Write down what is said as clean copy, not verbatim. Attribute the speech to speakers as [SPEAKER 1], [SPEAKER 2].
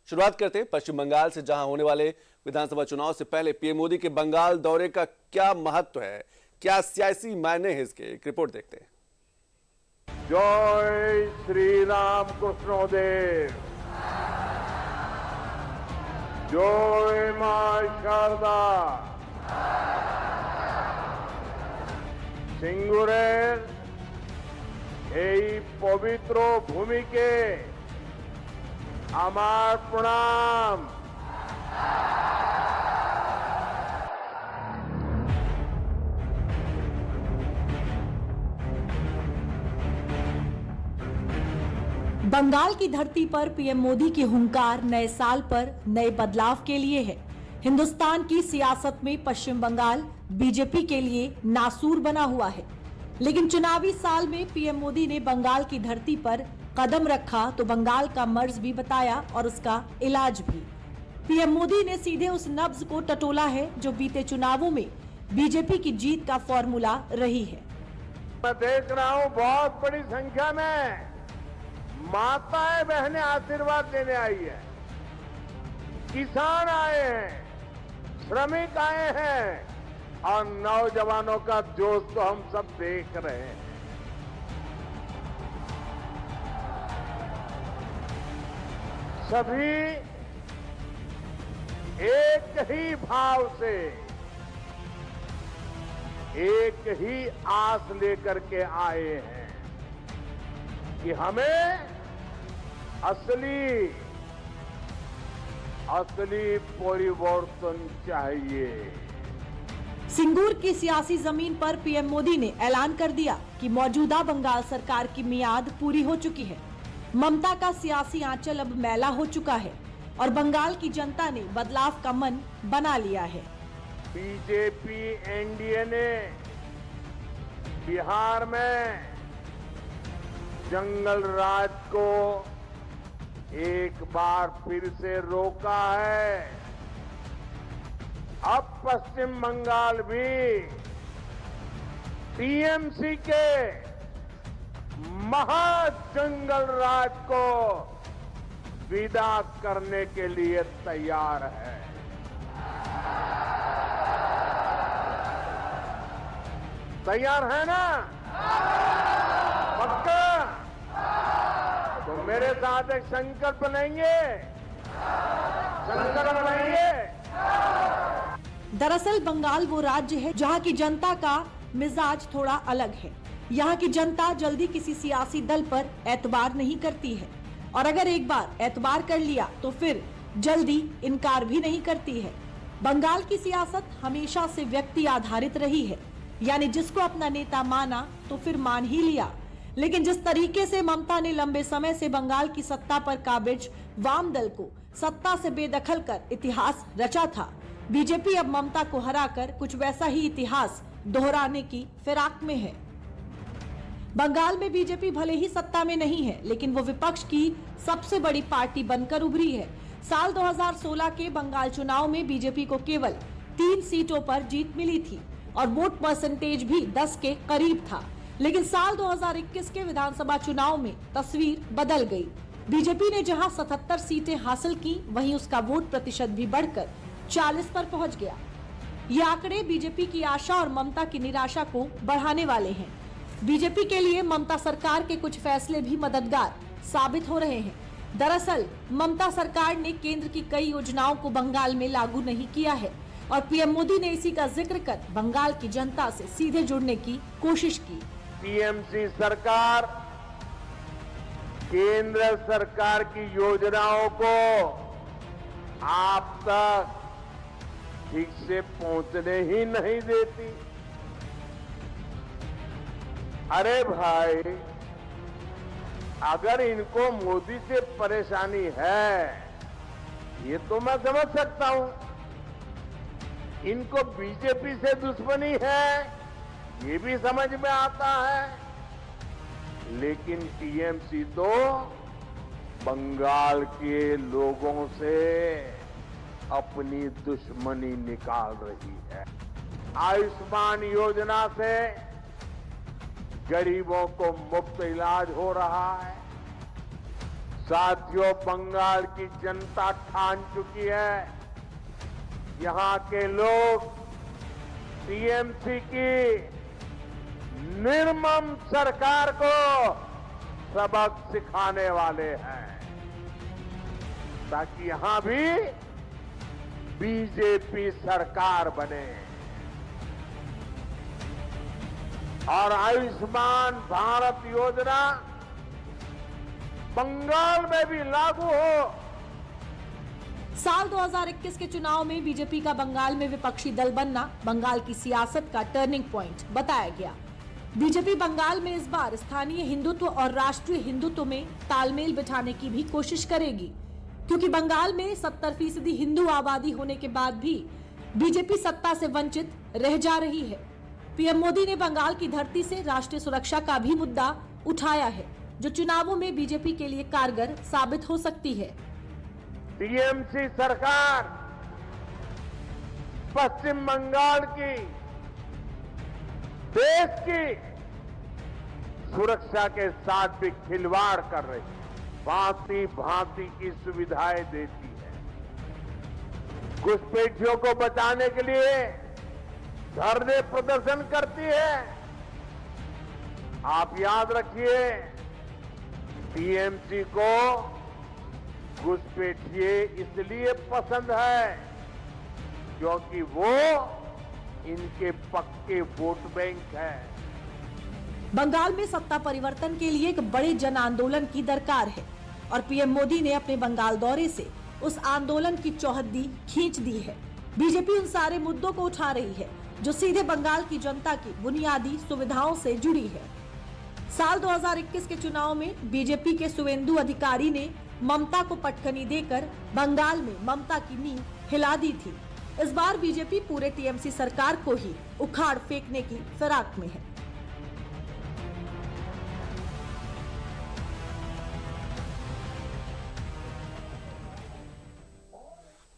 [SPEAKER 1] शुरुआत करते हैं पश्चिम बंगाल से, जहां होने वाले विधानसभा चुनाव से पहले पीएम मोदी के बंगाल दौरे का क्या महत्व है, क्या सियासी मायने हैं, इसके एक रिपोर्ट देखते हैं।
[SPEAKER 2] जय श्री राम कृष्णदेव, जय मां शारदा। सिंगुरेर এই পবিত্র ভূমিকে আমার প্রণাম।
[SPEAKER 3] बंगाल की धरती पर पीएम मोदी की हुंकार नए साल पर नए बदलाव के लिए है। हिंदुस्तान की सियासत में पश्चिम बंगाल बीजेपी के लिए नासूर बना हुआ है, लेकिन चुनावी साल में पीएम मोदी ने बंगाल की धरती पर कदम रखा तो बंगाल का मर्ज भी बताया और उसका इलाज भी। पीएम मोदी ने सीधे उस नब्ज को टटोला है जो बीते चुनावों में बीजेपी की जीत का फॉर्मूला रही है।
[SPEAKER 2] मैं देख रहा हूं बहुत बड़ी संख्या में माताएं बहनें आशीर्वाद देने आई है, किसान आए हैं, श्रमिक आए हैं और नौजवानों का जोश तो हम सब देख रहे हैं। सभी एक ही भाव से, एक ही आस लेकर के आए हैं कि हमें असली परिवर्तन चाहिए।
[SPEAKER 3] सिंगूर की सियासी जमीन पर पीएम मोदी ने ऐलान कर दिया कि मौजूदा बंगाल सरकार की मियाद पूरी हो चुकी है। ममता का सियासी आंचल अब मैला हो चुका है और बंगाल की जनता ने बदलाव का मन बना लिया है।
[SPEAKER 2] बीजेपी एनडीए ने बिहार में जंगल राज को एक बार फिर से रोका है। अब पश्चिम बंगाल भी टीएमसी के महाजंगल राज को विदा करने के लिए तैयार है। तैयार है ना? पक्का? तो मेरे साथ एक संकल्प लेंगे, संकल्प लेंगे।
[SPEAKER 3] दरअसल बंगाल वो राज्य है जहां की जनता का मिजाज थोड़ा अलग है। यहाँ की जनता जल्दी किसी सियासी दल पर एतबार नहीं करती है और अगर एक बार एतबार कर लिया तो फिर जल्दी इनकार भी नहीं करती है। बंगाल की सियासत हमेशा से व्यक्ति आधारित रही है, यानी जिसको अपना नेता माना तो फिर मान ही लिया। लेकिन जिस तरीके से ममता ने लंबे समय से बंगाल की सत्ता पर काबिज वाम दल को सत्ता से बेदखल कर इतिहास रचा था, बीजेपी अब ममता को हराकर कुछ वैसा ही इतिहास दोहराने की फिराक में है। बंगाल में बीजेपी भले ही सत्ता में नहीं है, लेकिन वो विपक्ष की सबसे बड़ी पार्टी बनकर उभरी है। साल 2016 के बंगाल चुनाव में बीजेपी को केवल 3 सीटों पर जीत मिली थी और वोट परसेंटेज भी 10 के करीब था। लेकिन साल 2021 के विधानसभा चुनाव में तस्वीर बदल गई। बीजेपी ने जहां 77 सीटें हासिल की, वहीं उसका वोट प्रतिशत भी बढ़कर 40 पर पहुंच गया। ये आंकड़े बीजेपी की आशा और ममता की निराशा को बढ़ाने वाले हैं। बीजेपी के लिए ममता सरकार के कुछ फैसले भी मददगार साबित हो रहे हैं। दरअसल ममता सरकार ने केंद्र की कई योजनाओं को बंगाल में लागू नहीं किया है और पीएम मोदी ने इसी का जिक्र कर बंगाल की जनता से सीधे जुड़ने की कोशिश की।
[SPEAKER 2] टीएमसी सरकार केंद्र सरकार की योजनाओं को आप तक ठीक से पहुंचने ही नहीं देती। अरे भाई, अगर इनको मोदी से परेशानी है ये तो मैं समझ सकता हूं, इनको बीजेपी से दुश्मनी है ये भी समझ में आता है, लेकिन टीएमसी तो बंगाल के लोगों से अपनी दुश्मनी निकाल रही है। आयुष्मान योजना से गरीबों को मुफ्त इलाज हो रहा है, साथियों, बंगाल की जनता ठान चुकी है। यहां के लोग टीएमसी की निर्मम सरकार को सबक सिखाने वाले हैं, ताकि यहां भी बीजेपी सरकार बने और आयुष्मान भारत योजना बंगाल में भी लागू हो।
[SPEAKER 3] साल 2021 के चुनाव में बीजेपी का बंगाल में विपक्षी दल बनना बंगाल की सियासत का टर्निंग पॉइंट बताया गया। बीजेपी बंगाल में इस बार स्थानीय हिंदुत्व और राष्ट्रीय हिंदुत्व में तालमेल बिठाने की भी कोशिश करेगी, क्योंकि बंगाल में 70% हिंदू आबादी होने के बाद भी बीजेपी सत्ता से वंचित रह जा रही है। पीएम मोदी ने बंगाल की धरती से राष्ट्रीय सुरक्षा का भी मुद्दा उठाया है, जो चुनावों में बीजेपी के लिए कारगर साबित हो सकती है।
[SPEAKER 2] टीएमसी सरकार पश्चिम बंगाल की, देश की सुरक्षा के साथ भी खिलवाड़ कर रही है, भांति भांति की सुविधाएं देती है। घुसपैठियों को बचाने के लिए धरने प्रदर्शन करती है। आप याद रखिए, टीएमसी को घुसपैठिए इसलिए पसंद है क्योंकि वो इनके पक्के वोट बैंक है।
[SPEAKER 3] बंगाल में सत्ता परिवर्तन के लिए एक बड़े जन आंदोलन की दरकार है और पीएम मोदी ने अपने बंगाल दौरे से उस आंदोलन की चौहद्दी खींच दी है। बीजेपी उन सारे मुद्दों को उठा रही है जो सीधे बंगाल की जनता की बुनियादी सुविधाओं से जुड़ी है। साल 2021 के चुनाव में बीजेपी के शुवेंदु अधिकारी ने ममता को पटखनी देकर बंगाल में ममता की नींव हिला दी थी। इस बार बीजेपी पूरे टीएमसी सरकार को ही उखाड़ फेंकने की फिराक में है।